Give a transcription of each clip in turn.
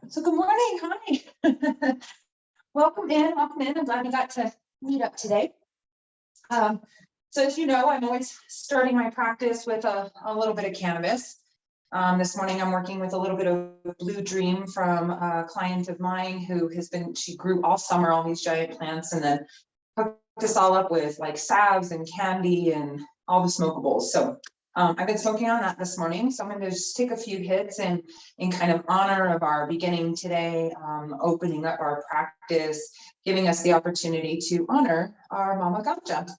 So good morning, hi. Welcome in. I'm glad we got to meet up today. So as you know, I'm always starting my practice with a little bit of cannabis. This morning I'm working with a little bit of Blue Dream from a client of mine who she grew all summer all these giant plants and then hooked us all up with like salves and candy and all the smokables. So I've been smoking on that this morning, so I'm going to just take a few hits and in kind of honor of our beginning today, opening up our practice, giving us the opportunity to honor our Mama Ganja.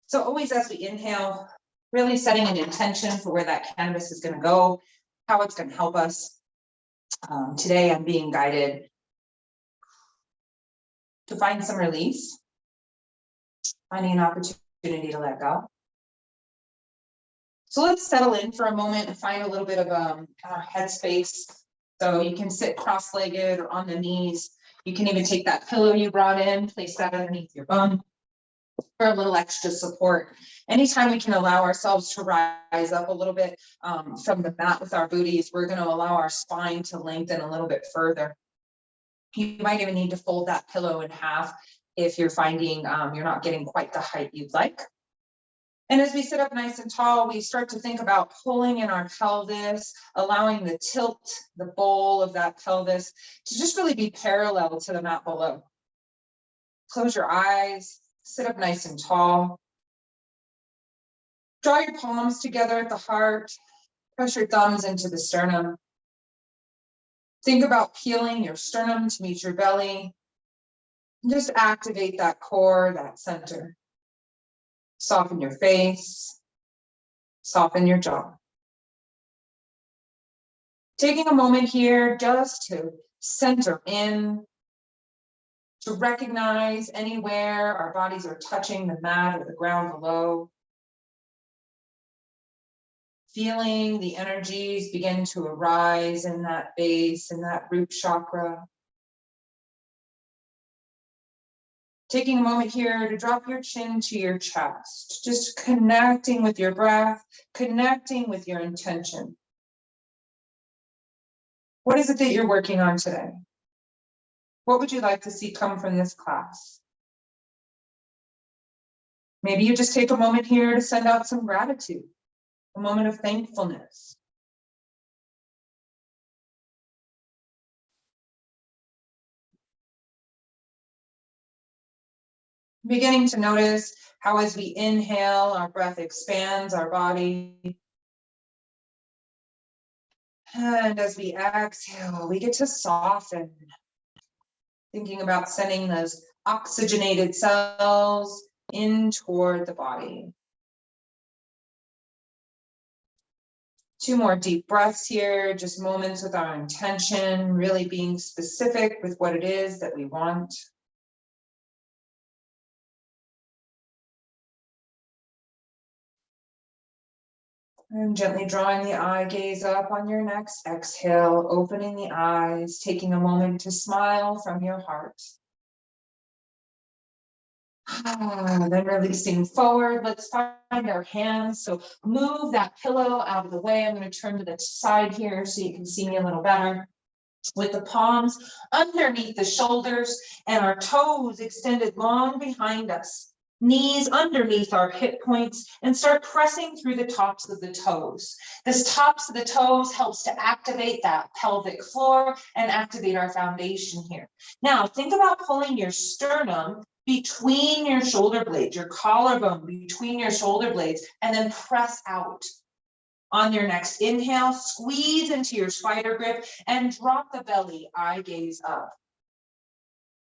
So always as we inhale, really setting an intention for where that cannabis is going to go, how it's going to help us. Today I'm being guided to find some release, finding an opportunity to let go. So let's settle in for a moment and find a little bit of our headspace. So you can sit cross-legged or on the knees. You can even take that pillow you brought in, place that underneath your bum for a little extra support. Anytime we can allow ourselves to rise up a little bit from the mat with our booties, we're going to allow our spine to lengthen a little bit further. You might even need to fold that pillow in half if you're finding you're not getting quite the height you'd like. And as we sit up nice and tall, we start to think about pulling in our pelvis, allowing the tilt, the bowl of that pelvis to just really be parallel to the mat below. Close your eyes, sit up nice and tall. Draw your palms together at the heart, press your thumbs into the sternum. Think about peeling your sternum to meet your belly. Just activate that core, that center. Soften your face, soften your jaw. Taking a moment here just to center in, to recognize anywhere our bodies are touching the mat or the ground below. Feeling the energies begin to arise in that base, in that root chakra. Taking a moment here to drop your chin to your chest, just connecting with your breath, connecting with your intention. What is it that you're working on today? What would you like to see come from this class? Maybe you just take a moment here to send out some gratitude, a moment of thankfulness. Beginning to notice how as we inhale, our breath expands our body. And as we exhale, we get to soften. Thinking about sending those oxygenated cells in toward the body. 2 more deep breaths here, just moments with our intention, really being specific with what it is that we want. And gently drawing the eye gaze up on your next exhale, opening the eyes, taking a moment to smile from your heart. Then releasing forward, let's find our hands. So move that pillow out of the way. I'm going to turn to the side here so you can see me a little better. With the palms underneath the shoulders and our toes extended long behind us. Knees underneath our hip points and start pressing through the tops of the toes. This tops of the toes helps to activate that pelvic floor and activate our foundation here. Now think about pulling your sternum between your shoulder blades, your collarbone between your shoulder blades, and then press out. On your next inhale, squeeze into your spider grip and drop the belly, eye gaze up.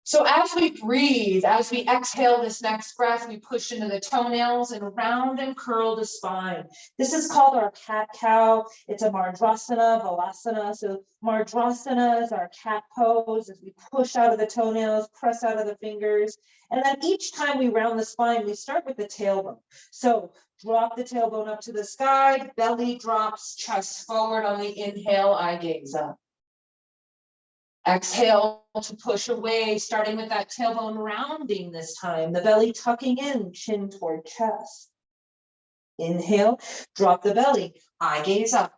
So as we breathe, as we exhale this next breath, we push into the toenails and round and curl the spine. This is called our cat-cow. It's a Mardrasana, Balasana. So Mardrasana is our cat pose as we push out of the toenails, press out of the fingers. And then each time we round the spine, we start with the tailbone. So drop the tailbone up to the sky, belly drops, chest forward on the inhale, eye gaze up. Exhale to push away, starting with that tailbone rounding this time, the belly tucking in, chin toward chest. Inhale, drop the belly, eye gaze up.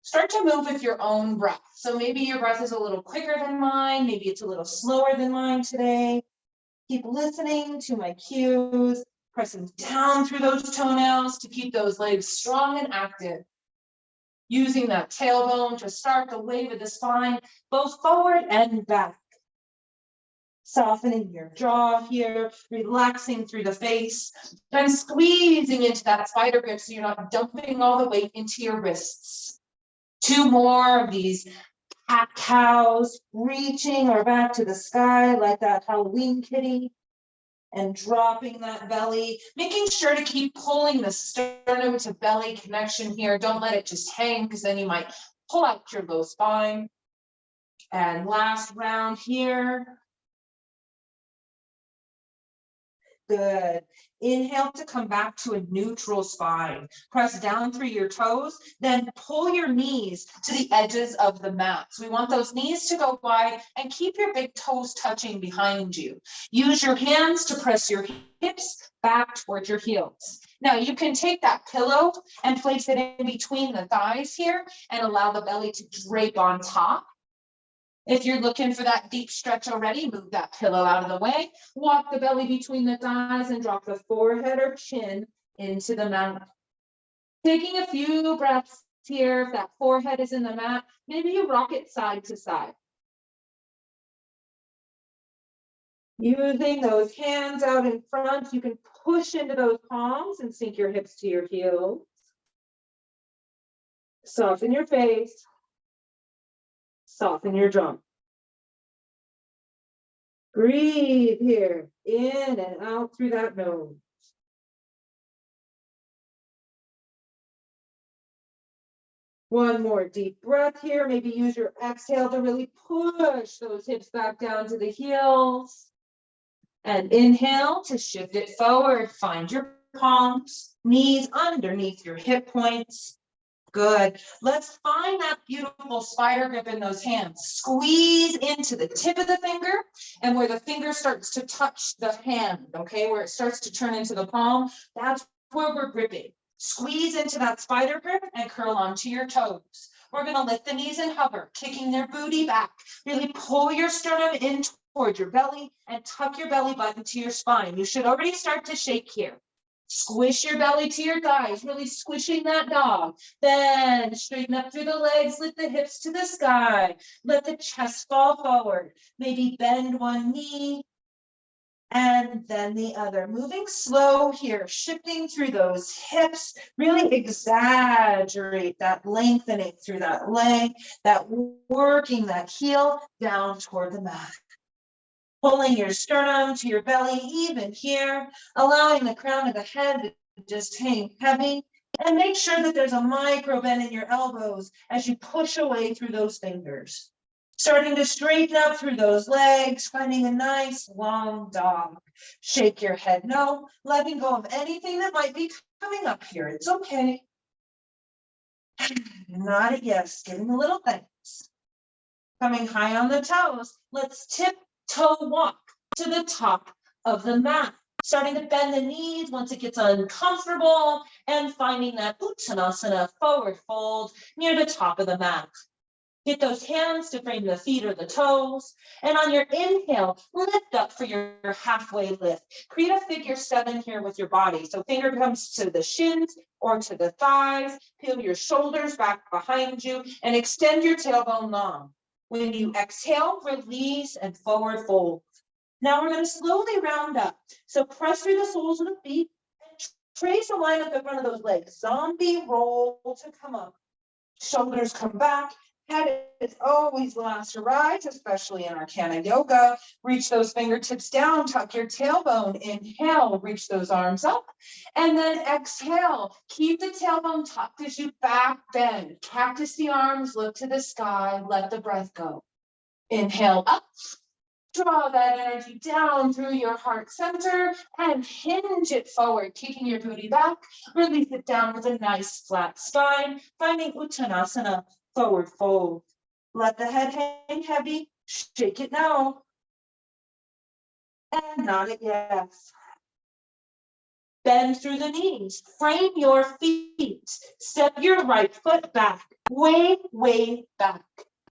Start to move with your own breath. So maybe your breath is a little quicker than mine, maybe it's a little slower than mine today. Keep listening to my cues, pressing down through those toenails to keep those legs strong and active. Using that tailbone to start the wave of the spine, both forward and back. Softening your jaw here, relaxing through the face, and squeezing into that spider grip so you're not dumping all the weight into your wrists. 2 more of these cat cows, reaching or back to the sky like that Halloween kitty, and dropping that belly, making sure to keep pulling the sternum to belly connection here. Don't let it just hang, because then you might pull out your low spine. And last round here. Good. Inhale to come back to a neutral spine. Press down through your toes, then pull your knees to the edges of the mat. So we want those knees to go wide and keep your big toes touching behind you. Use your hands to press your hips back towards your heels. Now you can take that pillow and place it in between the thighs here and allow the belly to drape on top. If you're looking for that deep stretch already, move that pillow out of the way, walk the belly between the thighs and drop the forehead or chin into the mat. Taking a few breaths here. If that forehead is in the mat, maybe you rock it side to side. Using those hands out in front, you can push into those palms and sink your hips to your heels. Soften your face. Soften your jaw. Breathe here, in and out through that nose. One more deep breath here. Maybe use your exhale to really push those hips back down to the heels. And inhale to shift it forward. Find your palms, knees underneath your hip points. Good. Let's find that beautiful spider grip in those hands. Squeeze into the tip of the finger and where the finger starts to touch the hand, okay, where it starts to turn into the palm, that's where we're gripping. Squeeze into that spider grip and curl onto your toes. We're going to lift the knees and hover, kicking their booty back. Really pull your sternum in toward your belly and tuck your belly button to your spine. You should already start to shake here. Squish your belly to your thighs, really squishing that dog. Then straighten up through the legs, lift the hips to the sky. Let the chest fall forward. Maybe bend one knee and then the other. Moving slow here, shifting through those hips. Really exaggerate that lengthening through that leg, that working that heel down toward the mat. Pulling your sternum to your belly, even here, allowing the crown of the head to just hang heavy, and make sure that there's a micro bend in your elbows as you push away through those fingers. Starting to straighten up through those legs, finding a nice long dog. Shake your head no, letting go of anything that might be coming up here. It's okay. Not a yes, giving a little thanks. Coming high on the toes, let's toe walk to the top of the mat, starting to bend the knees once it gets uncomfortable and finding that Uttanasana forward fold near the top of the mat. Get those hands to frame the feet or the toes, and on your inhale, lift up for your halfway lift. Create a figure 7 here with your body. So finger comes to the shins or to the thighs, peel your shoulders back behind you, and extend your tailbone long. When you exhale, release and forward fold. Now we're going to slowly round up. So press through the soles of the feet and trace a line up the front of those legs. Zombie roll to come up. Shoulders come back. Head is always last to rise, especially in our Canna-yoga. Reach those fingertips down, tuck your tailbone. Inhale, reach those arms up. And then exhale, keep the tailbone tucked as you back bend. Cactus the arms, look to the sky, let the breath go. Inhale up, draw that energy down through your heart center and hinge it forward, kicking your booty back. Release it down with a nice flat spine, finding Uttanasana. Forward fold. Let the head hang heavy. Shake it now. And nod it yes. Bend through the knees. Frame your feet. Step your right foot back. Way, way back.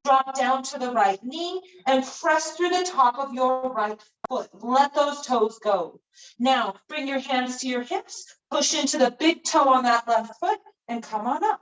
Drop down to the right knee and press through the top of your right foot. Let those toes go. Now, bring your hands to your hips. Push into the big toe on that left foot and come on up.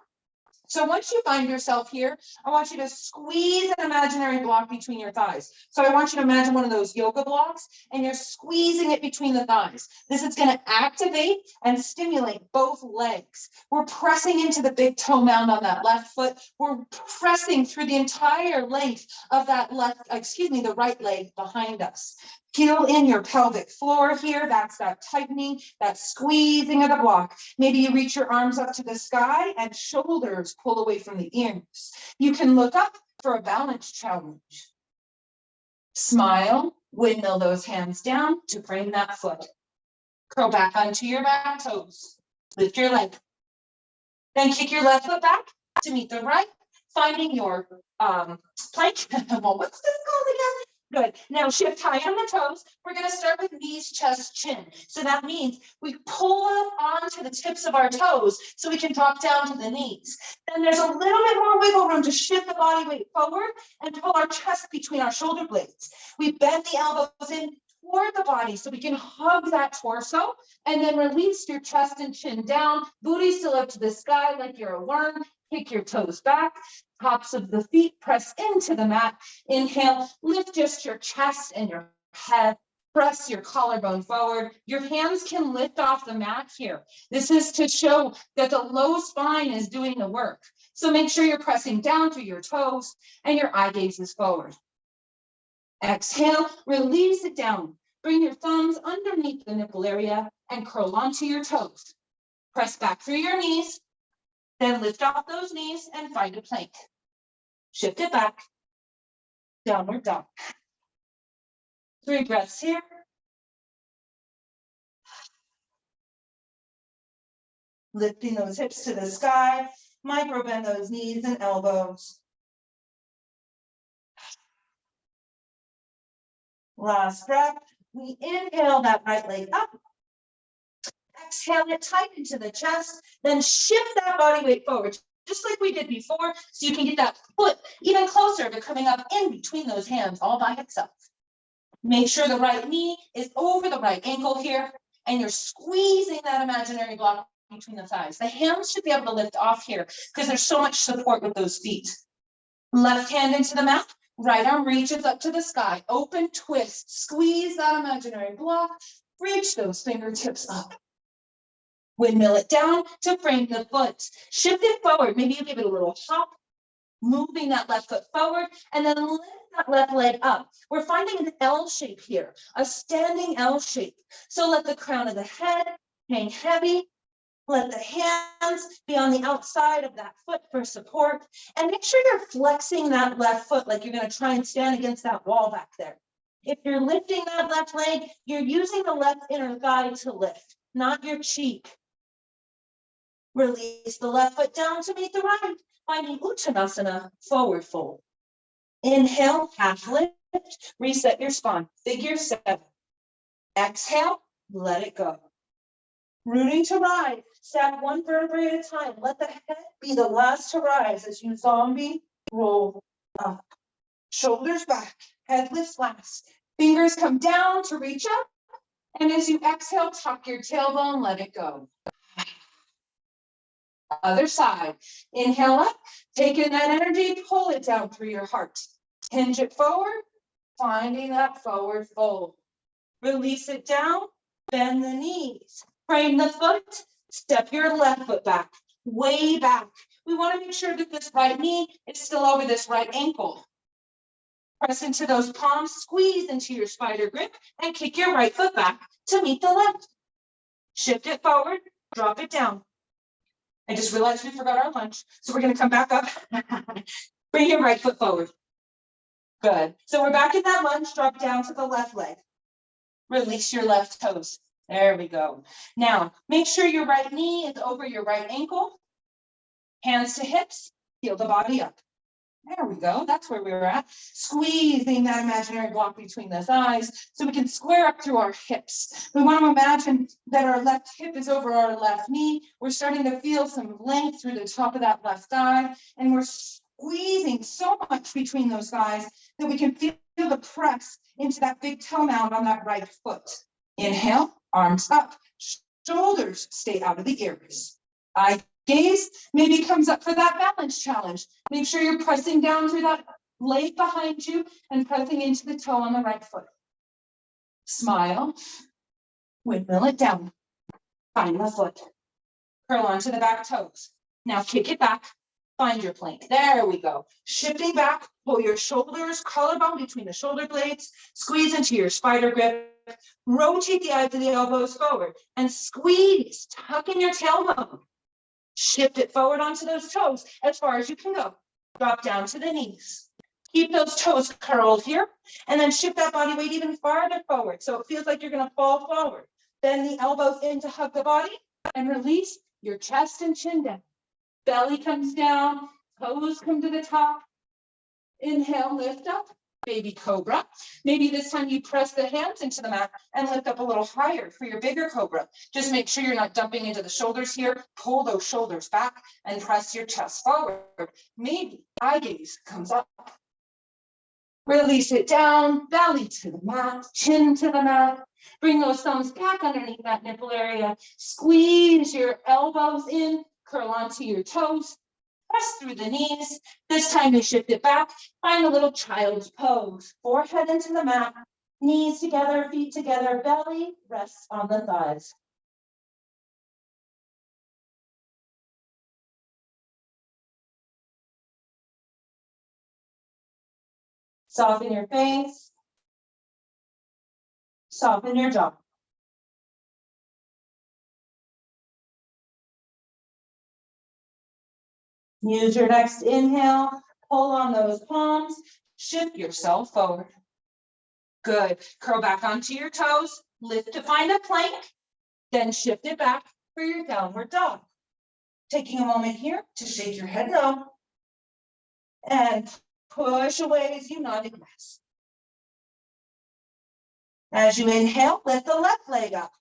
So once you find yourself here, I want you to squeeze an imaginary block between your thighs. So I want you to imagine one of those yoga blocks and you're squeezing it between the thighs. This is going to activate and stimulate both legs. We're pressing into the big toe mound on that left foot. We're pressing through the entire length of that the right leg behind us. Feel in your pelvic floor here. That's that tightening, that squeezing of the block. Maybe you reach your arms up to the sky and shoulders pull away from the ears. You can look up for a balance challenge. Smile, windmill those hands down to frame that foot. Curl back onto your back toes. Lift your leg. Then kick your left foot back to meet the right, finding your plank. Well, what's this called again? Good. Now shift high on the toes. We're going to start with knees, chest, chin. So that means we pull up onto the tips of our toes so we can drop down to the knees. Then there's a little bit more wiggle room to shift the body weight forward and pull our chest between our shoulder blades. We bend the elbows in toward the body so we can hug that torso and then release your chest and chin down. Booty still up to the sky like you're a worm. Kick your toes back. Tops of the feet press into the mat. Inhale, lift just your chest and your head. Press your collarbone forward. Your hands can lift off the mat here. This is to show that the low spine is doing the work. So make sure you're pressing down through your toes and your eye gaze is forward. Exhale, release it down. Bring your thumbs underneath the nipple area and curl onto your toes. Press back through your knees. Then lift off those knees and find a plank. Shift it back, downward dog. 3 breaths here. Lifting those hips to the sky, micro bend those knees and elbows. Last breath, we inhale that right leg up. Exhale it tight into the chest, then shift that body weight forward, just like we did before, so you can get that foot even closer to coming up in between those hands all by itself. Make sure the right knee is over the right ankle here, and you're squeezing that imaginary block between the thighs. The hands should be able to lift off here because there's so much support with those feet. Left hand into the mat, right arm reaches up to the sky. Open twist, squeeze that imaginary block, reach those fingertips up. Windmill it down to frame the foot. Shift it forward. Maybe you give it a little hop, moving that left foot forward, and then lift that left leg up. We're finding an L shape here, a standing L shape. So let the crown of the head hang heavy. Let the hands be on the outside of that foot for support. And make sure you're flexing that left foot like you're going to try and stand against that wall back there. If you're lifting that left leg, you're using the left inner thigh to lift, not your cheek. Release the left foot down to meet the right, finding Uttanasana, forward fold. Inhale, half lift, reset your spine, figure 7. Exhale, let it go. Rooting to rise, stack 1 vertebrae at a time. Let the head be the last to rise as you zombie roll up. Shoulders back, head lifts last. Fingers come down to reach up. And as you exhale, tuck your tailbone, let it go. Other side. Inhale up, take in that energy, pull it down through your heart. Hinge it forward, finding that forward fold. Release it down, bend the knees. Frame the foot, step your left foot back, way back. We want to make sure that this right knee is still over this right ankle. Press into those palms, squeeze into your spider grip, and kick your right foot back to meet the left. Shift it forward, drop it down. I just realized we forgot our lunch, so we're going to come back up. Bring your right foot forward. Good. So we're back in that lunge, drop down to the left leg. Release your left toes. There we go. Now, make sure your right knee is over your right ankle. Hands to hips, heel the body up. There we go. That's where we were at. Squeezing that imaginary block between the thighs so we can square up through our hips. We want to imagine that our left hip is over our left knee. We're starting to feel some length through the top of that left thigh, and we're squeezing so much between those thighs that we can feel the press into that big toe mound on that right foot. Inhale, arms up, shoulders stay out of the ears. Eye gaze maybe comes up for that balance challenge. Make sure you're pressing down through that leg behind you and pressing into the toe on the right foot. Smile, windmill it down, find the foot, curl onto the back toes. Now kick it back, find your plank. There we go. Shifting back, pull your shoulders, collarbone between the shoulder blades, squeeze into your spider grip, rotate the eyes of the elbows forward, and squeeze, tuck in your tailbone. Shift it forward onto those toes as far as you can go. Drop down to the knees. Keep those toes curled here, and then shift that body weight even farther forward so it feels like you're going to fall forward. Bend the elbows in to hug the body and release your chest and chin down. Belly comes down, toes come to the top. Inhale, lift up, baby cobra. Maybe this time you press the hands into the mat and lift up a little higher for your bigger cobra. Just make sure you're not dumping into the shoulders here. Pull those shoulders back and press your chest forward. Maybe eye gaze comes up. Release it down, belly to the mat, chin to the mat. Bring those thumbs back underneath that nipple area. Squeeze your elbows in, curl onto your toes. Press through the knees. This time you shift it back. Find a little child's pose. Forehead into the mat. Knees together, feet together. Belly rests on the thighs. Soften your face. Soften your jaw. Use your next inhale. Pull on those palms. Shift yourself forward. Good. Curl back onto your toes. Lift to find a plank. Then shift it back for your downward dog. Taking a moment here to shake your head no. And push away as you nod and rest. As you inhale, lift the left leg up.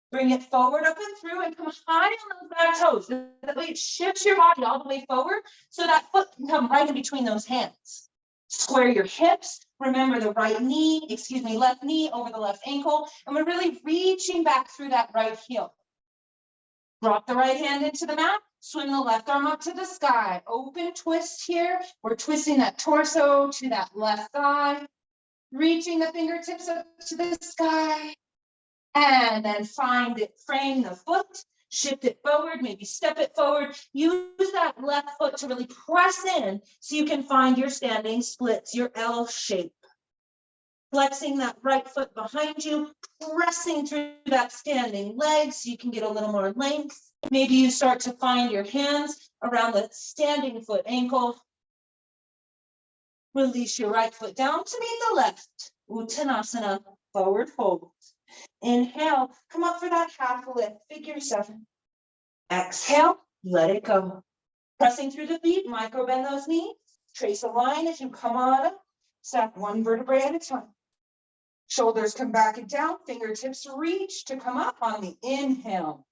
Bring it forward, up and through, and come high on those back toes. That way it shifts your body all the way forward so that foot can come right in between those hands. Square your hips. Remember the left knee over the left ankle. And we're really reaching back through that right heel. Drop the right hand into the mat. Swing the left arm up to the sky. Open twist here. We're twisting that torso to that left thigh. Reaching the fingertips up to the sky. And then frame the foot. Shift it forward, maybe step it forward. Use that left foot to really press in so you can find your standing splits, your L shape. Flexing that right foot behind you, pressing through that standing leg so you can get a little more length. Maybe you start to find your hands around the standing foot ankle. Release your right foot down to meet the left. Uttanasana, forward fold. Inhale, come up for that half lift, figure 7. Exhale, let it go. Pressing through the feet, micro bend those knees. Trace a line as you come on up. Stack one vertebrae at a time. Shoulders come back and down, fingertips reach to come up on the inhale.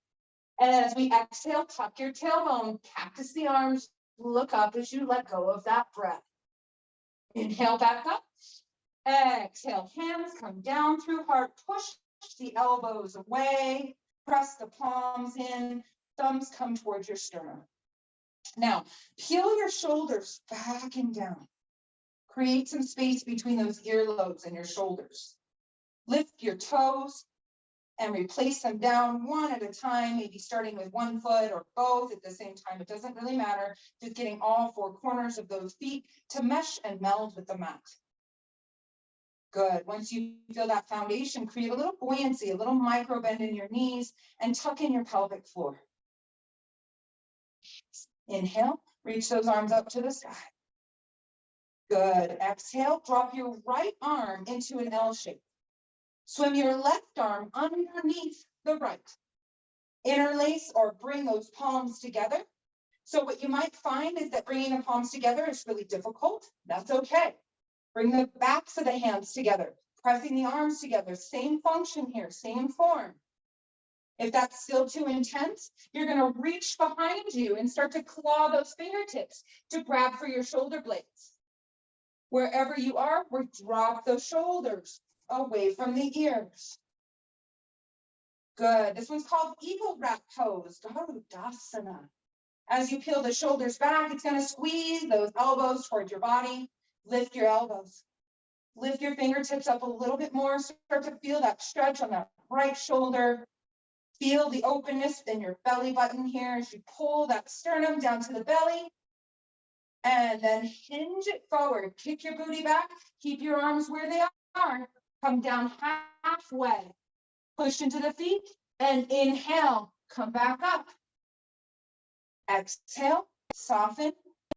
And as we exhale, tuck your tailbone, cactus the arms, look up as you let go of that breath. Inhale back up. Exhale, hands come down through heart, push the elbows away, press the palms in, thumbs come towards your sternum. Now, peel your shoulders back and down. Create some space between those earlobes and your shoulders. Lift your toes and replace them down one at a time, maybe starting with one foot or both at the same time. It doesn't really matter. Just getting all 4 corners of those feet to mesh and meld with the mat. Good. Once you feel that foundation, create a little buoyancy, a little micro bend in your knees, and tuck in your pelvic floor. Inhale, reach those arms up to the sky. Good. Exhale, drop your right arm into an L shape. Swim your left arm underneath the right. Interlace or bring those palms together. So what you might find is that bringing the palms together is really difficult. That's okay. Bring the backs of the hands together, pressing the arms together. Same function here, same form. If that's still too intense, you're going to reach behind you and start to claw those fingertips to grab for your shoulder blades. Wherever you are, we drop those shoulders away from the ears. Good. This one's called eagle wrap pose, Garudasana. As you peel the shoulders back, it's going to squeeze those elbows towards your body. Lift your elbows. Lift your fingertips up a little bit more. Start to feel that stretch on that right shoulder. Feel the openness in your belly button here as you pull that sternum down to the belly. And then hinge it forward. Kick your booty back. Keep your arms where they are. Come down halfway. Push into the feet and inhale. Come back up. Exhale. Soften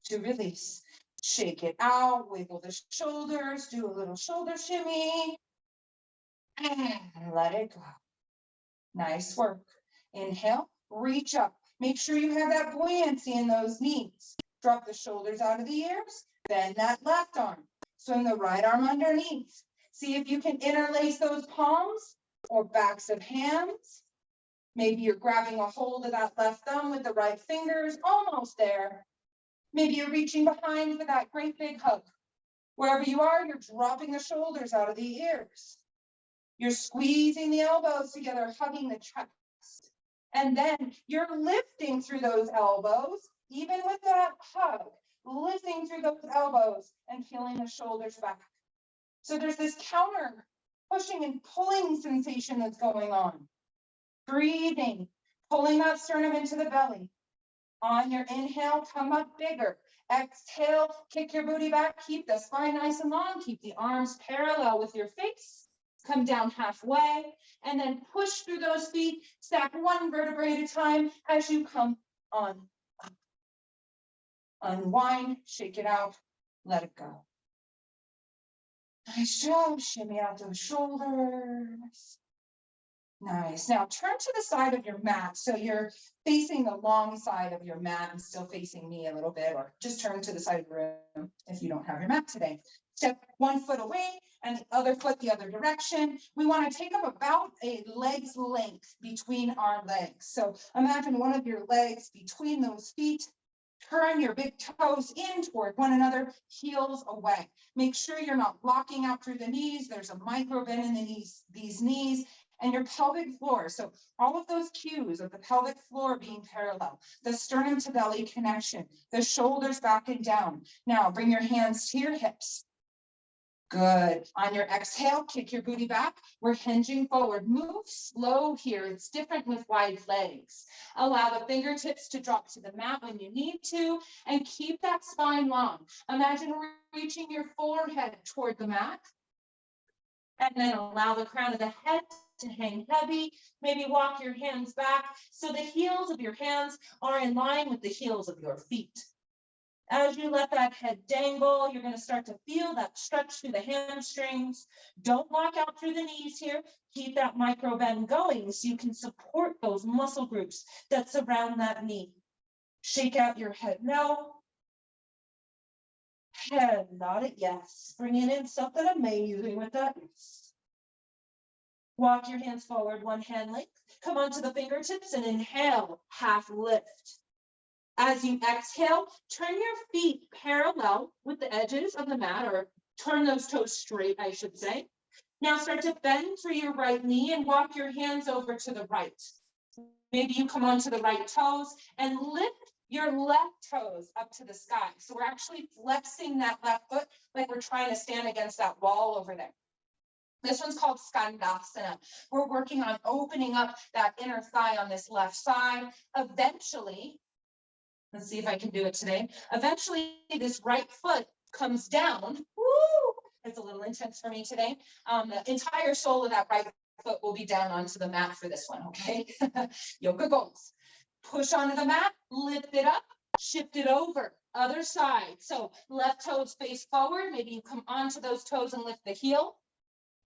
to release. Shake it out. Wiggle the shoulders. Do a little shoulder shimmy. And let it go. Nice work. Inhale. Reach up. Make sure you have that buoyancy in those knees. Drop the shoulders out of the ears. Bend that left arm. Swing the right arm underneath. See if you can interlace those palms or backs of hands. Maybe you're grabbing a hold of that left thumb with the right fingers, almost there. Maybe you're reaching behind for that great big hug. Wherever you are, you're dropping the shoulders out of the ears. You're squeezing the elbows together, hugging the chest. And then you're lifting through those elbows, even with that hug, lifting through those elbows and peeling the shoulders back. So there's this counter pushing and pulling sensation that's going on. Breathing, pulling that sternum into the belly. On your inhale, come up bigger. Exhale, kick your booty back. Keep the spine nice and long. Keep the arms parallel with your face. Come down halfway and then push through those feet. Stack one vertebrae at a time as you come on up. Unwind, shake it out, let it go. Nice job. Shimmy out those shoulders. Nice. Now turn to the side of your mat. So you're facing the long side of your mat and still facing me a little bit, or just turn to the side of the room if you don't have your mat today. Step one foot away and the other foot the other direction. We want to take up about a leg's length between our legs. So imagine one of your legs between those feet. Turn your big toes in toward one another, heels away. Make sure you're not locking out through the knees. There's a micro bend in the knees, these knees. And your pelvic floor. So all of those cues of the pelvic floor being parallel, the sternum to belly connection, the shoulders back and down. Now bring your hands to your hips. Good. On your exhale, kick your booty back. We're hinging forward. Move slow here. It's different with wide legs. Allow the fingertips to drop to the mat when you need to, and keep that spine long. Imagine reaching your forehead toward the mat. And then allow the crown of the head to hang heavy. Maybe walk your hands back so the heels of your hands are in line with the heels of your feet. As you let that head dangle, you're going to start to feel that stretch through the hamstrings. Don't lock out through the knees here. Keep that micro bend going so you can support those muscle groups that surround that knee. Shake out your head no. Head nod it yes. Bringing in something amazing with that yes. Walk your hands forward, one hand length. Come onto the fingertips and inhale, half lift. As you exhale, turn your feet parallel with the edges of the mat, or turn those toes straight, I should say. Now start to bend through your right knee and walk your hands over to the right. Maybe you come onto the right toes and lift your left toes up to the sky. So we're actually flexing that left foot like we're trying to stand against that wall over there. This one's called Skandasana. We're working on opening up that inner thigh on this left side. Eventually, let's see if I can do it today. Eventually, this right foot comes down. Woo! It's a little intense for me today. The entire sole of that right foot will be down onto the mat for this one, okay? Yoga goals. Push onto the mat, lift it up, shift it over. Other side. So left toes face forward. Maybe you come onto those toes and lift the heel.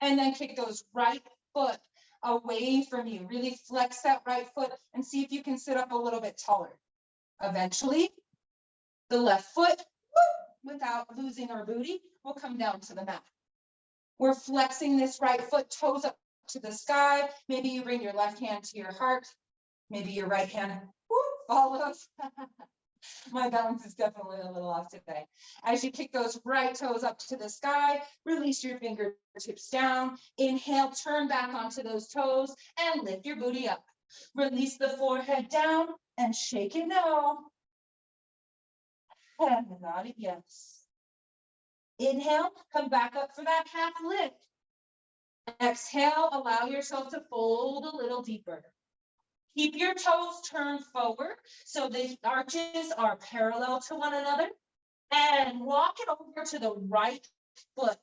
And then kick those right foot away from you. Really flex that right foot and see if you can sit up a little bit taller. Eventually, the left foot, without losing our booty, will come down to the mat. We're flexing this right foot, toes up to the sky. Maybe you bring your left hand to your heart. Maybe your right hand follows. My balance is definitely a little off today. As you kick those right toes up to the sky, release your fingertips down. Inhale, turn back onto those toes and lift your booty up. Release the forehead down and shake it no. And nod it yes. Inhale, come back up for that half lift. Exhale, allow yourself to fold a little deeper. Keep your toes turned forward so the arches are parallel to one another. And walk it over to the right foot.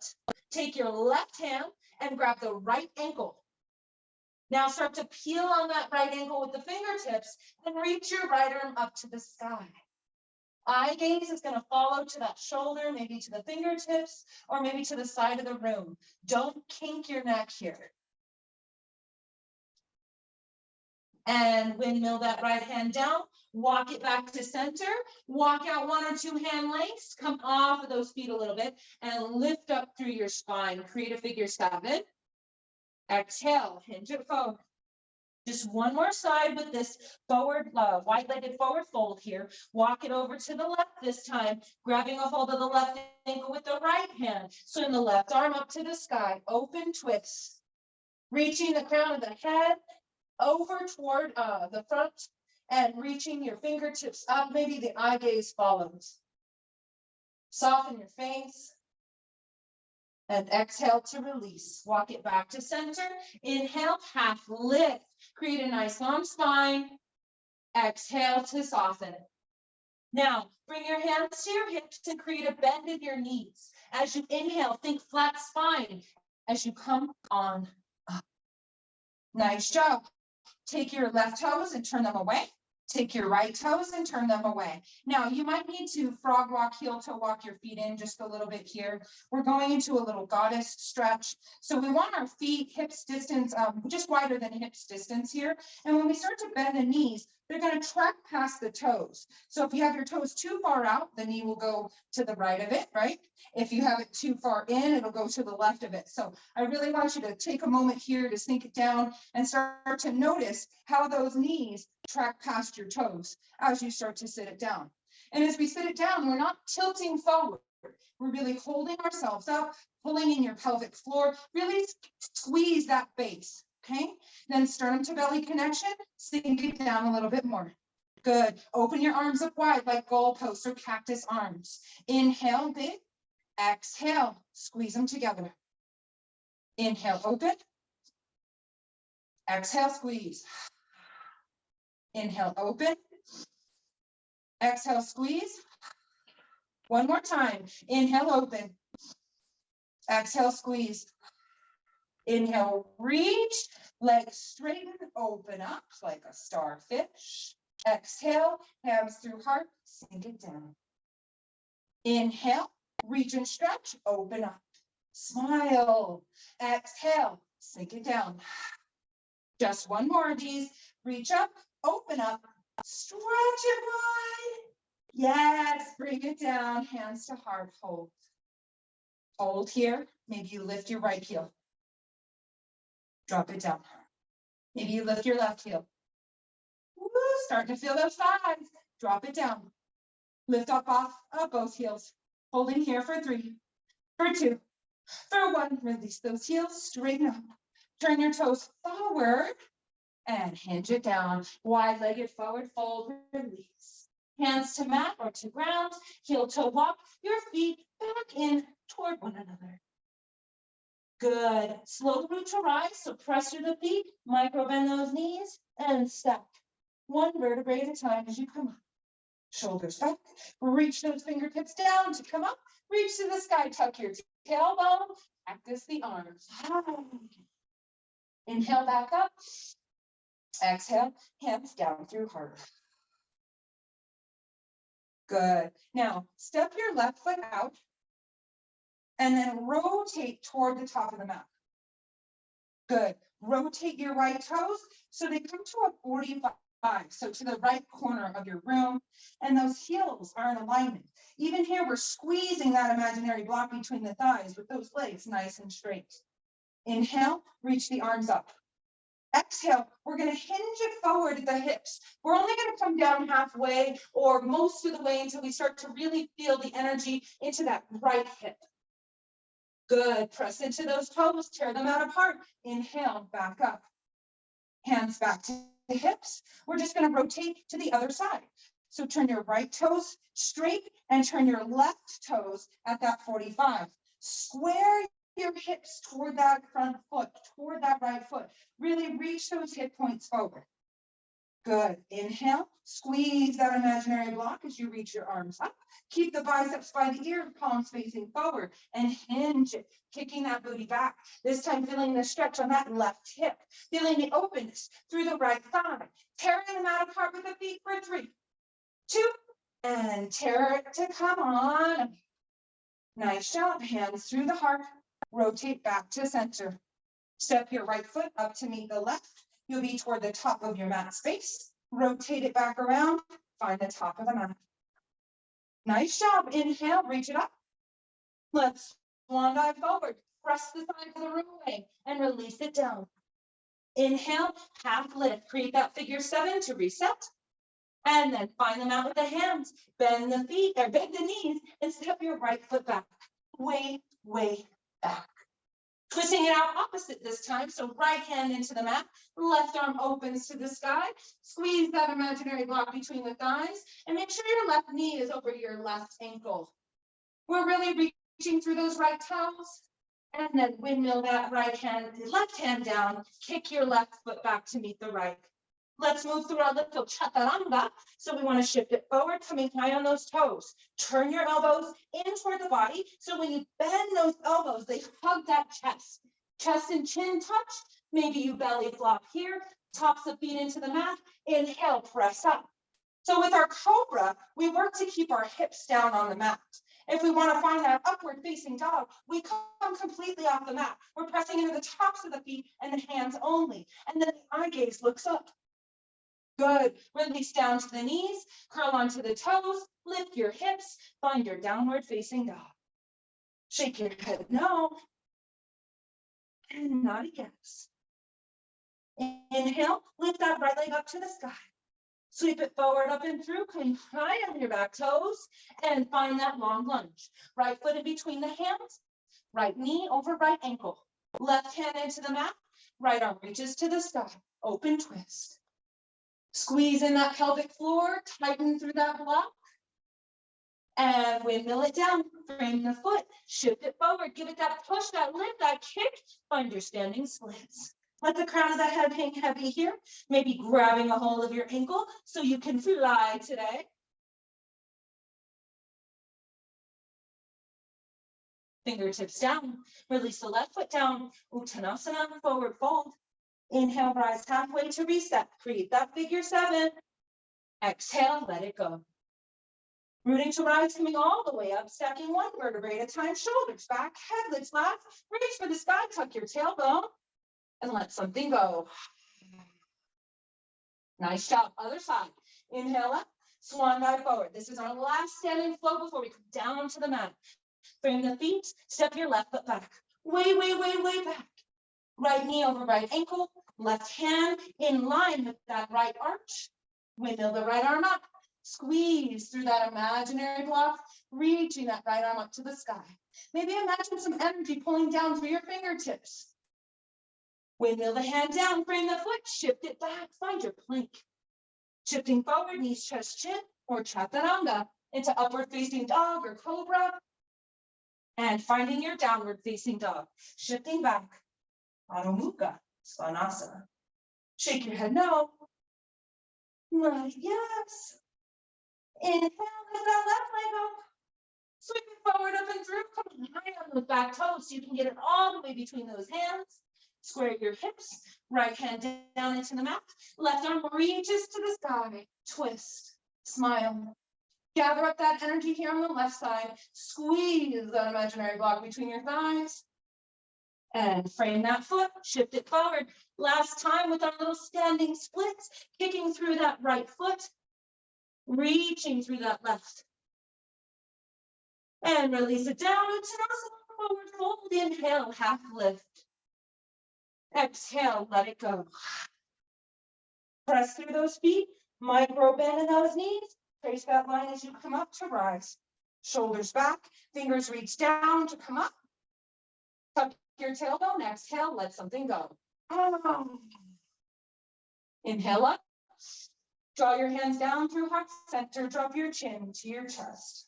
Take your left hand and grab the right ankle. Now start to peel on that right ankle with the fingertips and reach your right arm up to the sky. Eye gaze is going to follow to that shoulder, maybe to the fingertips, or maybe to the side of the room. Don't kink your neck here. And windmill that right hand down, walk it back to center, walk out 1 or 2 hand lengths, come off of those feet a little bit, and lift up through your spine, create a figure 7. Exhale, hinge it forward. Just one more side with this forward, wide-legged forward fold here. Walk it over to the left this time, grabbing a hold of the left ankle with the right hand. Swing the left arm up to the sky, open twist. Reaching the crown of the head over toward the front and reaching your fingertips up. Maybe the eye gaze follows. Soften your face. And exhale to release. Walk it back to center. Inhale, half lift. Create a nice long spine. Exhale to soften. Now, bring your hands to your hips and create a bend in your knees. As you inhale, think flat spine. As you come on up. Nice job. Take your left toes and turn them away. Take your right toes and turn them away. Now, you might need to frog walk, heel toe walk your feet in just a little bit here. We're going into a little goddess stretch. So we want our feet hips distance, just wider than hips distance here. And when we start to bend the knees, they're going to track past the toes. So if you have your toes too far out, the knee will go to the right of it, right? If you have it too far in, it'll go to the left of it. So I really want you to take a moment here to sink it down and start to notice how those knees track past your toes as you start to sit it down. And as we sit it down, we're not tilting forward. We're really holding ourselves up, pulling in your pelvic floor, really squeeze that base. Okay, then sternum to belly connection, sink it down a little bit more. Good. Open your arms up wide like goalposts or cactus arms. Inhale, big. Exhale, squeeze them together. Inhale, open. Exhale, squeeze. Inhale, open. Exhale, squeeze. One more time. Inhale, open. Exhale, squeeze. Inhale, reach, legs straighten, open up like a starfish. Exhale, hands through heart, sink it down. Inhale, reach and stretch, open up. Smile. Exhale, sink it down. Just one more of these. Reach up, open up, stretch it wide. Yes, bring it down, hands to heart, hold. Hold here. Maybe you lift your right heel. Drop it down. Maybe you lift your left heel. Woo, start to feel those thighs. Drop it down. Lift up off of both heels. Holding here for 3, for 2, for 1. Release those heels, straighten up. Turn your toes forward and hinge it down. Wide-legged forward fold, release. Hands to mat or to ground. Heel toe walk your feet back in toward one another. Good. Slow the root to rise, so press through the feet, micro bend those knees, and step. One vertebrae at a time as you come up. Shoulders back. Reach those fingertips down to come up. Reach to the sky, tuck your tailbone. Practice the arms. Inhale back up. Exhale, hands down through heart. Good. Now, step your left foot out. And then rotate toward the top of the mat. Good. Rotate your right toes so they come to a 45 so to the right corner of your room, and those heels are in alignment. Even here, we're squeezing that imaginary block between the thighs with those legs nice and straight. Inhale, reach the arms up. Exhale, we're going to hinge it forward at the hips. We're only going to come down halfway or most of the way until we start to really feel the energy into that right hip. Good. Press into those toes, tear them out apart. Inhale, back up. Hands back to the hips. We're just going to rotate to the other side. So turn your right toes straight and turn your left toes at that 45. Square your hips toward that front foot, toward that right foot. Really reach those hip points forward. Good. Inhale, squeeze that imaginary block as you reach your arms up. Keep the biceps by the ear, palms facing forward, and hinge it, kicking that booty back. This time feeling the stretch on that left hip, feeling the openness through the right thigh. Tearing them out apart with the feet for 3, 2, and tear it to come on. Nice job. Hands through the heart. Rotate back to center. Step your right foot up to meet the left. You'll be toward the top of your mat space. Rotate it back around. Find the top of the mat. Nice job. Inhale, reach it up. Let's swan dive forward. Press the side of the room away and release it down. Inhale, half lift. Create that figure 7 to reset. And then find them out with the hands. Bend the feet or bend the knees and step your right foot back. Way back. Twisting it out opposite this time. So right hand into the mat, left arm opens to the sky. Squeeze that imaginary block between the thighs and make sure your left knee is over your left ankle. We're really reaching through those right toes. And then windmill that left hand down. Kick your left foot back to meet the right. Let's move through our little chaturanga. So we want to shift it forward, coming high on those toes. Turn your elbows in toward the body. So when you bend those elbows, they hug that chest. Chest and chin touch. Maybe you belly flop here. Tops the feet into the mat. Inhale, press up. So with our cobra, we work to keep our hips down on the mat. If we want to find that upward facing dog, we come completely off the mat. We're pressing into the tops of the feet and the hands only. And then the eye gaze looks up. Good. Release down to the knees, curl onto the toes, lift your hips, find your downward facing dog. Shake your head no, and nod yes. Inhale, lift that right leg up to the sky. Sweep it forward, up and through, coming high on your back toes, and find that long lunge. Right foot in between the hands, right knee over right ankle. Left hand into the mat, right arm reaches to the sky. Open twist. Squeeze in that pelvic floor, tighten through that block. And windmill it down, frame the foot, shift it forward, give it that push, that lift, that kick. Find your standing splits. Let the crown of the head hang heavy here, maybe grabbing a hold of your ankle so you can fly today. Fingertips down, release the left foot down, Uttanasana, forward fold. Inhale, rise halfway to reset. Create that figure 7. Exhale, let it go. Rooting to rise, coming all the way up, stacking one vertebrae at a time, shoulders back, head lifts left, reach for the sky, tuck your tailbone, and let something go. Nice job. Other side. Inhale up, swan dive forward. This is our last standing flow before we come down to the mat. Frame the feet, step your left foot back. Way back. Right knee over right ankle, left hand in line with that right arch. Windmill the right arm up. Squeeze through that imaginary block, reaching that right arm up to the sky. Maybe imagine some energy pulling down through your fingertips. Windmill the hand down, frame the foot, shift it back, find your plank. Shifting forward, knees, chest, chin, or chaturanga into upward facing dog or cobra. And finding your downward facing dog. Shifting back, Adho Mukha, Svanasana. Shake your head no. Nod yes. Inhale, lift that left leg up. Sweep it forward, up and through. Come high on those back toes so you can get it all the way between those hands. Square your hips. Right hand down into the mat. Left arm reaches to the sky. Twist. Smile. Gather up that energy here on the left side. Squeeze that imaginary block between your thighs. And frame that foot, shift it forward. Last time with our little standing splits, kicking through that right foot, reaching through that left. And release it down, Uttanasana, forward fold, inhale, half lift. Exhale, let it go. Press through those feet, micro bend in those knees, trace that line as you come up to rise. Shoulders back, fingers reach down to come up. Tuck your tailbone, exhale, let something go. Inhale up, draw your hands down through heart center, drop your chin to your chest.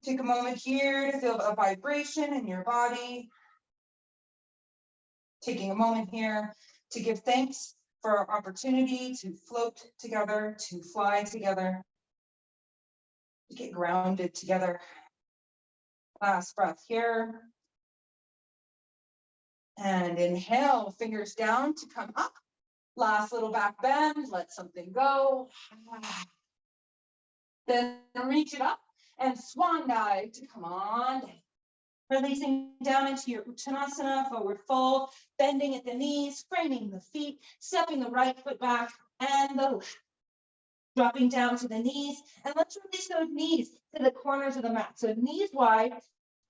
Take a moment here to feel a vibration in your body. Taking a moment here to give thanks for our opportunity to float together, to fly together, to get grounded together. Last breath here. And inhale, fingers down to come up. Last little back bend, let something go. Then reach it up and swan dive to come on down. Releasing down into your Uttanasana, forward fold, bending at the knees, framing the feet, stepping the right foot back and the left. Dropping down to the knees, and let's release those knees to the corners of the mat. So knees wide,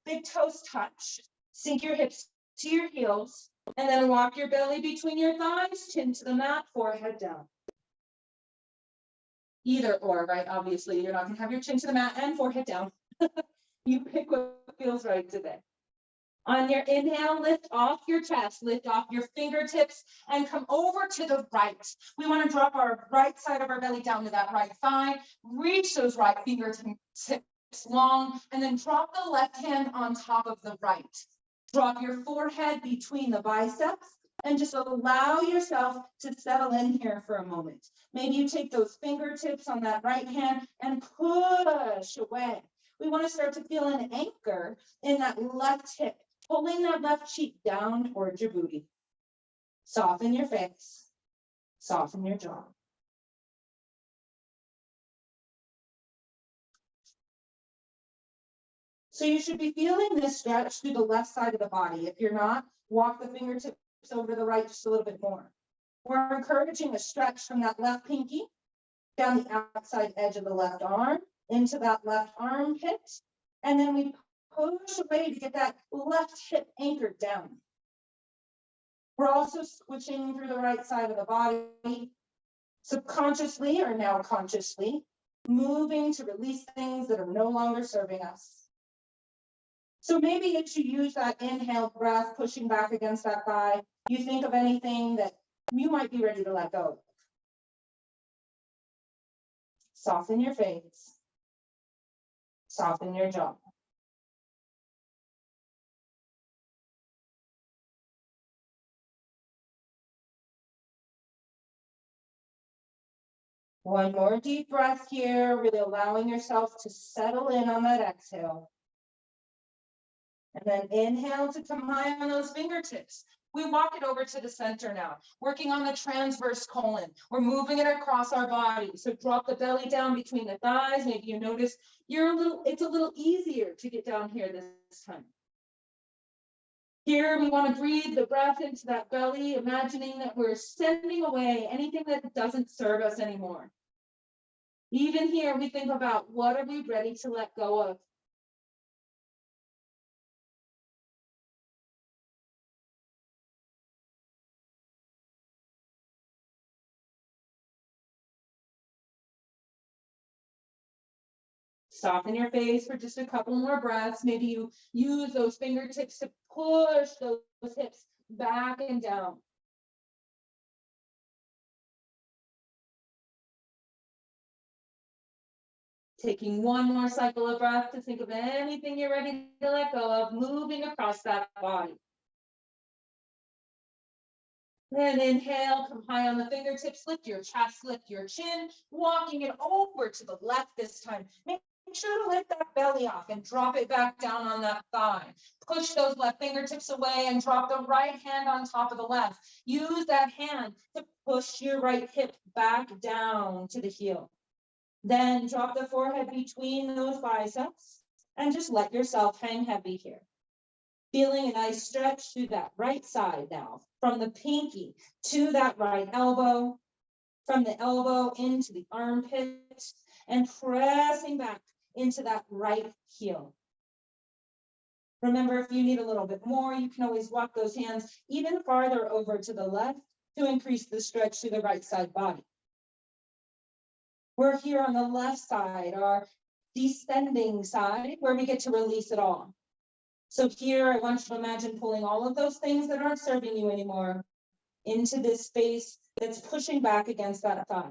big toes touch, sink your hips to your heels, and then walk your belly between your thighs, chin to the mat, forehead down. Either or, right? Obviously, you're not gonna have your chin to the mat and forehead down. You pick what feels right today. On your inhale, lift off your chest, lift off your fingertips, and come over to the right. We want to drop our right side of our belly down to that right thigh, reach those right fingertips long, and then drop the left hand on top of the right. Drop your forehead between the biceps, and just allow yourself to settle in here for a moment. Maybe you take those fingertips on that right hand and push away. We want to start to feel an anchor in that left hip, pulling that left cheek down towards your booty. Soften your face, soften your jaw. So you should be feeling this stretch through the left side of the body. If you're not, walk the fingertips over to the right just a little bit more. We're encouraging a stretch from that left pinky down the outside edge of the left arm into that left armpit, and then we push away to get that left hip anchored down. We're also switching through the right side of the body, subconsciously or now consciously, moving to release things that are no longer serving us. So maybe as you use that inhale breath, pushing back against that thigh, you think of anything that you might be ready to let go of. Soften your face. Soften your jaw. One more deep breath here, really allowing yourself to settle in on that exhale. And then inhale to come high on those fingertips. We walk it over to the center now, working on the transverse colon. We're moving it across our body. So drop the belly down between the thighs. Maybe you notice it's a little easier to get down here this time. Here, we want to breathe the breath into that belly, imagining that we're sending away anything that doesn't serve us anymore. Even here, we think about what are we ready to let go of? Soften your face for just a couple more breaths. Maybe you use those fingertips to push those hips back and down. Taking one more cycle of breath to think of anything you're ready to let go of, moving across that body. Then inhale, come high on the fingertips, lift your chest, lift your chin, walking it over to the left this time. Make sure to lift that belly off and drop it back down on that thigh. Push those left fingertips away and drop the right hand on top of the left. Use that hand to push your right hip back down to the heel. Then drop the forehead between those biceps And just let yourself hang heavy here. Feeling a nice stretch through that right side now, from the pinky to that right elbow, from the elbow into the armpit, and pressing back into that right heel. Remember, if you need a little bit more, you can always walk those hands even farther over to the left to increase the stretch through the right side body. We're here on the left side, our descending side, where we get to release it all. So here, I want you to imagine pulling all of those things that aren't serving you anymore into this space that's pushing back against that thigh.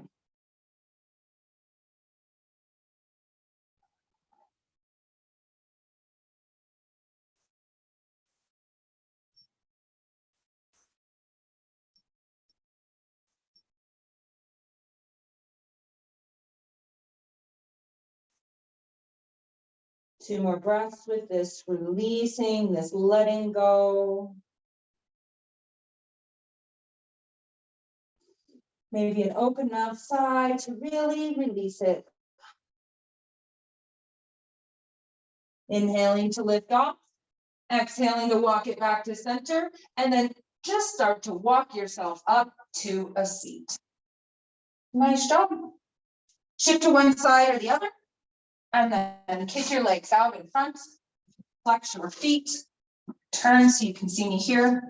Two more breaths with this releasing, this letting go. Maybe an open mouth sigh to really release it. Inhaling to lift off, exhaling to walk it back to center, and then just start to walk yourself up to a seat. Nice job. Shift to one side or the other, and then kick your legs out in front, flex your feet, turn so you can see me here.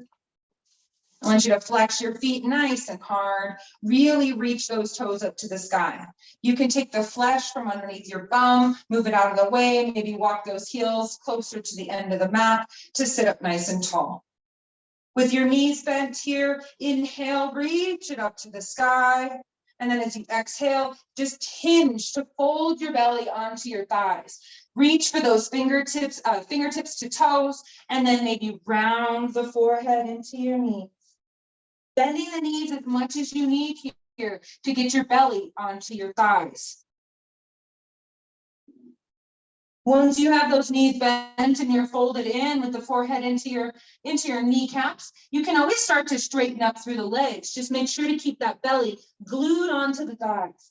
I want you to flex your feet nice and hard, really reach those toes up to the sky. You can take the flesh from underneath your bum, move it out of the way, maybe walk those heels closer to the end of the mat to sit up nice and tall. With your knees bent here, inhale, reach it up to the sky. And then as you exhale, just hinge to fold your belly onto your thighs. Reach for those fingertips to toes, and then maybe round the forehead into your knees. Bending the knees as much as you need here to get your belly onto your thighs. Once you have those knees bent and you're folded in with the forehead into your kneecaps, you can always start to straighten up through the legs. Just make sure to keep that belly glued onto the thighs.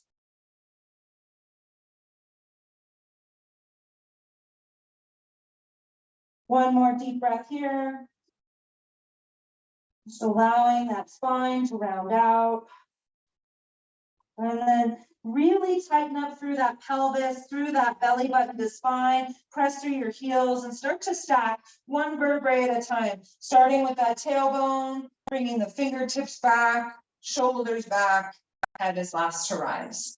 One more deep breath here. Just allowing that spine to round out. And then really tighten up through that pelvis, through that belly button to spine, press through your heels and start to stack one vertebrae at a time, starting with that tailbone, bringing the fingertips back, shoulders back, head is last to rise.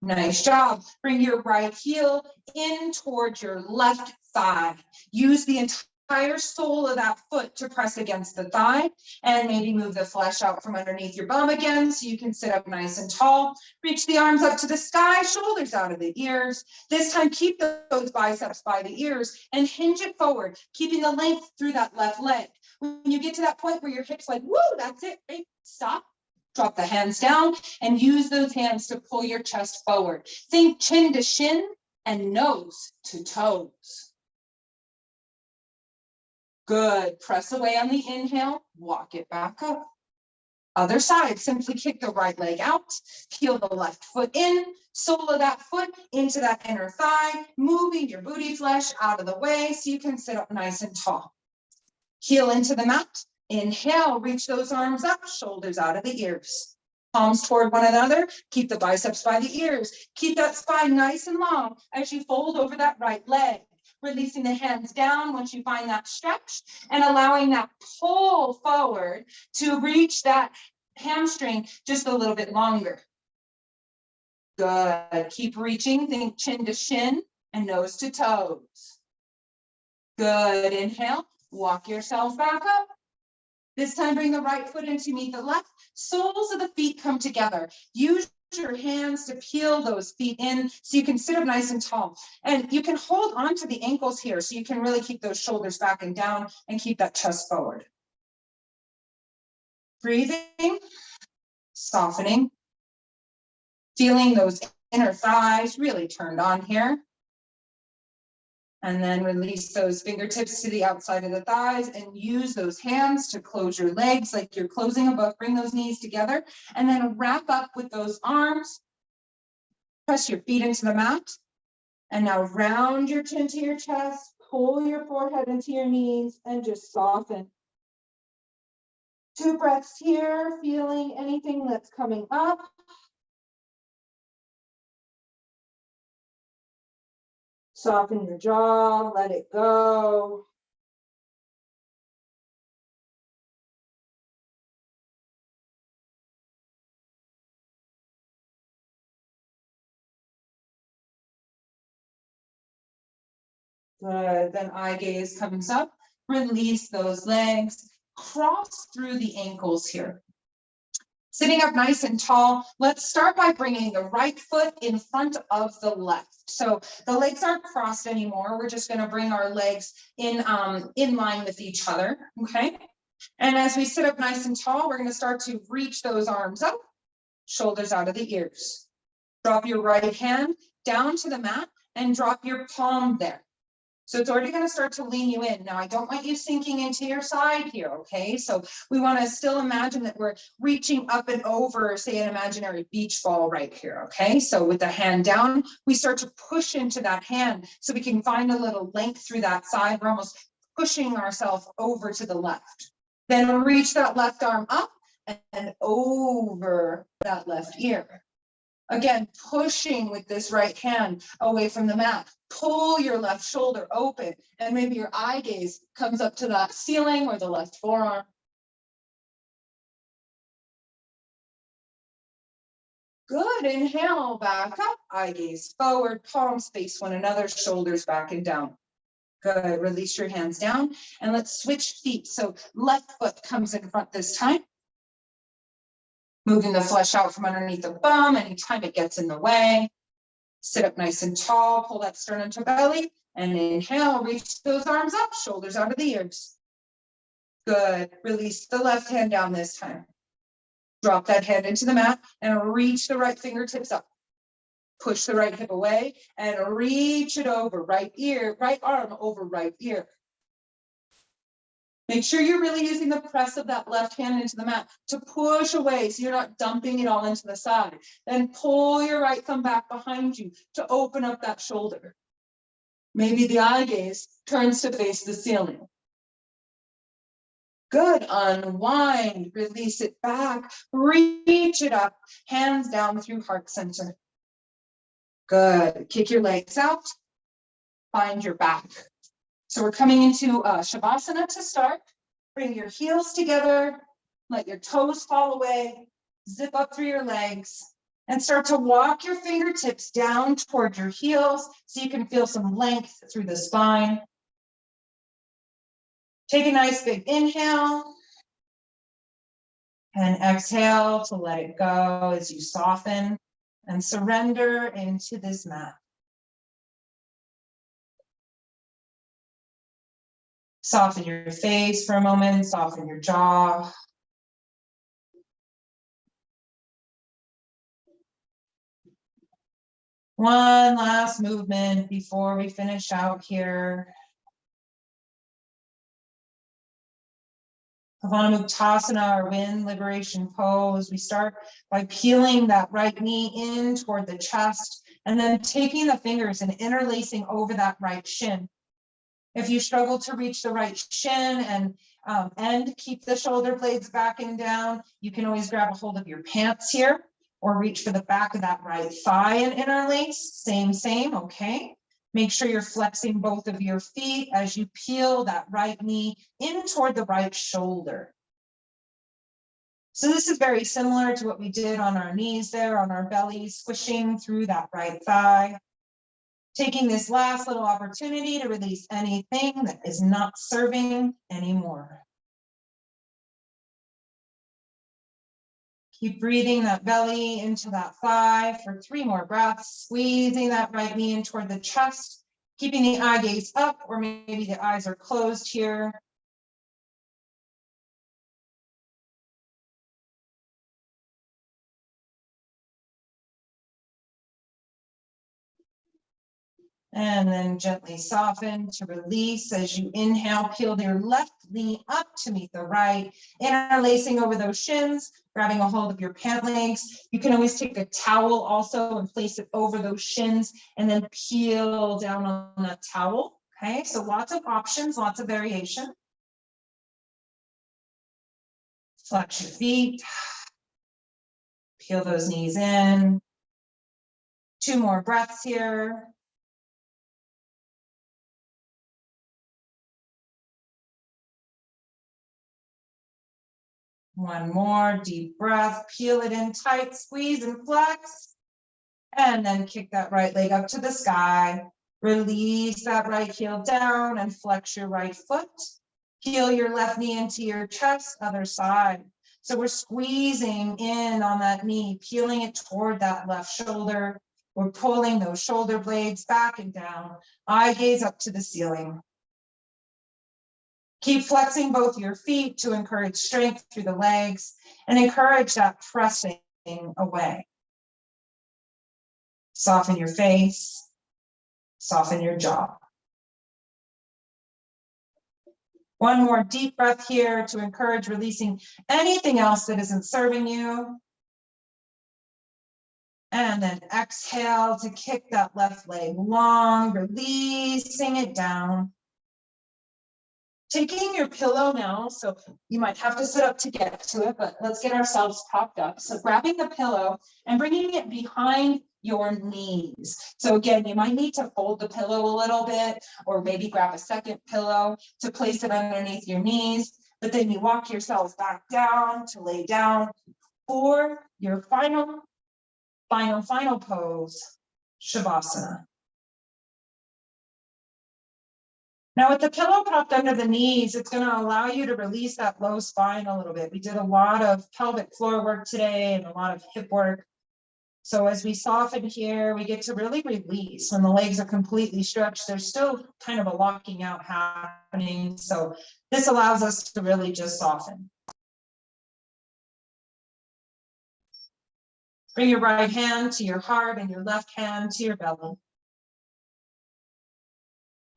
Nice job. Bring your right heel in towards your left thigh. Use the entire sole of that foot to press against the thigh, and maybe move the flesh out from underneath your bum again so you can sit up nice and tall. Reach the arms up to the sky, shoulders out of the ears. This time, keep those biceps by the ears and hinge it forward, keeping the length through that left leg. When you get to that point where your hips like, woo, that's it, right? Stop. Drop the hands down and use those hands to pull your chest forward. Think chin to shin and nose to toes. Good. Press away on the inhale, walk it back up. Other side, simply kick the right leg out, peel the left foot in, sole of that foot into that inner thigh, moving your booty flesh out of the way so you can sit up nice and tall. Heel into the mat. Inhale, reach those arms up, shoulders out of the ears. Palms toward one another, keep the biceps by the ears. Keep that spine nice and long as you fold over that right leg. Releasing the hands down once you find that stretch and allowing that pull forward to reach that hamstring just a little bit longer. Good. Keep reaching, think chin to shin and nose to toes. Good. Inhale, walk yourself back up. This time, bring the right foot in to meet the left. Soles of the feet come together. Use your hands to peel those feet in so you can sit up nice and tall. And you can hold on to the ankles here so you can really keep those shoulders back and down and keep that chest forward. Breathing, softening, feeling those inner thighs really turned on here. And then release those fingertips to the outside of the thighs and use those hands to close your legs like you're closing a book. Bring those knees together and then wrap up with those arms. Press your feet into the mat And now round your chin to your chest, pull your forehead into your knees, and just soften. 2 breaths here, feeling anything that's coming up. Soften your jaw, let it go. Good, then eye gaze comes up, release those legs, cross through the ankles here. Sitting up nice and tall, let's start by bringing the right foot in front of the left. So the legs aren't crossed anymore. We're just gonna bring our legs in line with each other, okay? And as we sit up nice and tall, we're gonna start to reach those arms up, shoulders out of the ears. Drop your right hand down to the mat and drop your palm there. So it's already going to start to lean you in. Now, I don't want you sinking into your side here, okay? So we want to still imagine that we're reaching up and over, say, an imaginary beach ball right here, okay? So with the hand down, we start to push into that hand so we can find a little length through that side. We're almost pushing ourselves over to the left. Then reach that left arm up and over that left ear. Again, pushing with this right hand away from the mat. Pull your left shoulder open, and maybe your eye gaze comes up to that ceiling or the left forearm. Good, inhale, back up, eye gaze forward, palms face one another, shoulders back and down. Good, release your hands down, and let's switch feet. So left foot comes in front this time. Moving the flesh out from underneath the bum anytime it gets in the way. Sit up nice and tall, pull that sternum to belly, and inhale, reach those arms up, shoulders out of the ears. Good, release the left hand down this time. Drop that head into the mat and reach the right fingertips up. Push the right hip away and reach it over, right arm over right ear. Make sure you're really using the press of that left hand into the mat to push away so you're not dumping it all into the side. Then pull your right thumb back behind you to open up that shoulder. Maybe the eye gaze turns to face the ceiling. Good, unwind, release it back, reach it up, hands down through heart center. Good, kick your legs out, find your back. So we're coming into Shavasana to start. Bring your heels together, let your toes fall away, zip up through your legs, and start to walk your fingertips down toward your heels so you can feel some length through the spine. Take a nice big inhale and exhale to let it go as you soften and surrender into this mat. Soften your face for a moment, soften your jaw. One last movement before we finish out here. Uttanasana or wind liberation pose. We start by peeling that right knee in toward the chest and then taking the fingers and interlacing over that right shin. If you struggle to reach the right shin and keep the shoulder blades back and down, you can always grab a hold of your pants here or reach for the back of that right thigh and interlace. Same, okay? Make sure you're flexing both of your feet as you peel that right knee in toward the right shoulder. So this is very similar to what we did on our knees there, on our belly, squishing through that right thigh. Taking this last little opportunity to release anything that is not serving anymore. Keep breathing that belly into that thigh for 3 more breaths, squeezing that right knee in toward the chest, keeping the eye gaze up, or maybe the eyes are closed here. And then gently soften to release as you inhale. Peel your left knee up to meet the right. Interlacing over those shins, grabbing a hold of your pant legs. You can always take a towel also and place it over those shins and then peel down on that towel. Okay, so lots of options, lots of variation. Flex your feet. Peel those knees in. 2 more breaths here. One more deep breath, peel it in tight, squeeze and flex. And then kick that right leg up to the sky. Release that right heel down and flex your right foot. Peel your left knee into your chest, other side. So we're squeezing in on that knee, peeling it toward that left shoulder. We're pulling those shoulder blades back and down. Eye gaze up to the ceiling. Keep flexing both your feet to encourage strength through the legs and encourage that pressing away. Soften your face, soften your jaw. One more deep breath here to encourage releasing anything else that isn't serving you. And then exhale to kick that left leg long, releasing it down. Taking your pillow now, so you might have to sit up to get to it, but let's get ourselves propped up. So grabbing the pillow and bringing it behind your knees. So again, you might need to fold the pillow a little bit, or maybe grab a second pillow to place it underneath your knees, but then you walk yourself back down to lay down for your final pose, Shavasana. Now with the pillow propped under the knees, it's going to allow you to release that low spine a little bit. We did a lot of pelvic floor work today and a lot of hip work. So as we soften here, we get to really release. When the legs are completely stretched, there's still kind of a locking out happening. So this allows us to really just soften. Bring your right hand to your heart and your left hand to your belly.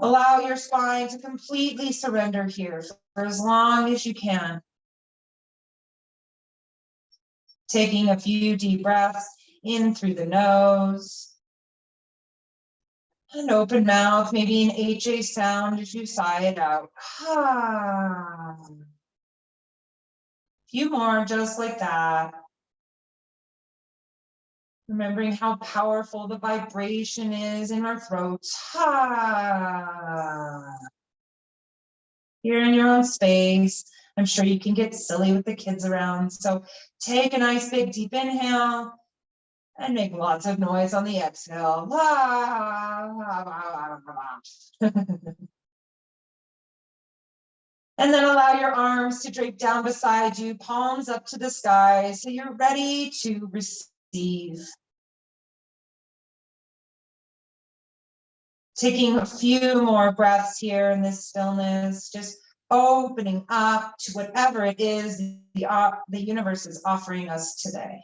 Allow your spine to completely surrender here for as long as you can. Taking a few deep breaths in through the nose. An open mouth, maybe an HA sound as you sigh it out. A few more just like that. Remembering how powerful the vibration is in our throats. You're in your own space. I'm sure you can get silly with the kids around. So take a nice big deep inhale and make lots of noise on the exhale. And then allow your arms to drape down beside you, palms up to the sky, so you're ready to receive. Taking a few more breaths here in this stillness, just opening up to whatever it is the universe is offering us today.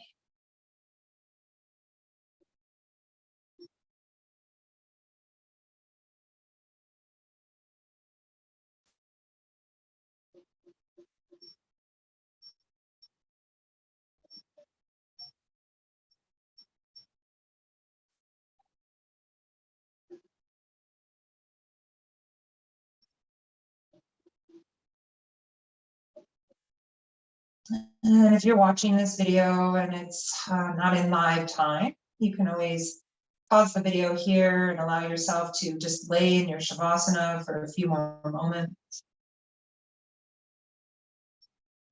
And if you're watching this video and it's not in live time, you can always pause the video here and allow yourself to just lay in your Shavasana for a few more moments.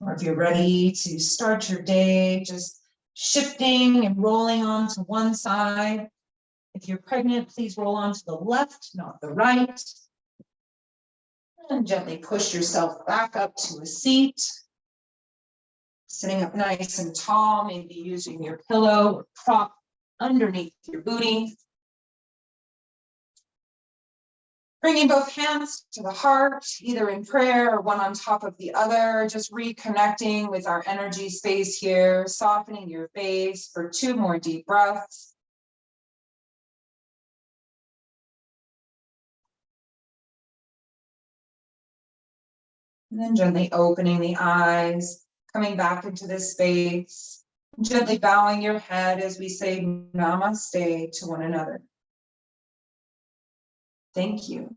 Or if you're ready to start your day, just shifting and rolling onto one side. If you're pregnant, please roll onto the left, not the right. And gently push yourself back up to a seat. Sitting up nice and tall, maybe using your pillow or prop underneath your booty. Bringing both hands to the heart, either in prayer or one on top of the other, just reconnecting with our energy space here, softening your face for 2 more deep breaths. And then gently opening the eyes, coming back into this space, gently bowing your head as we say namaste to one another. Thank you.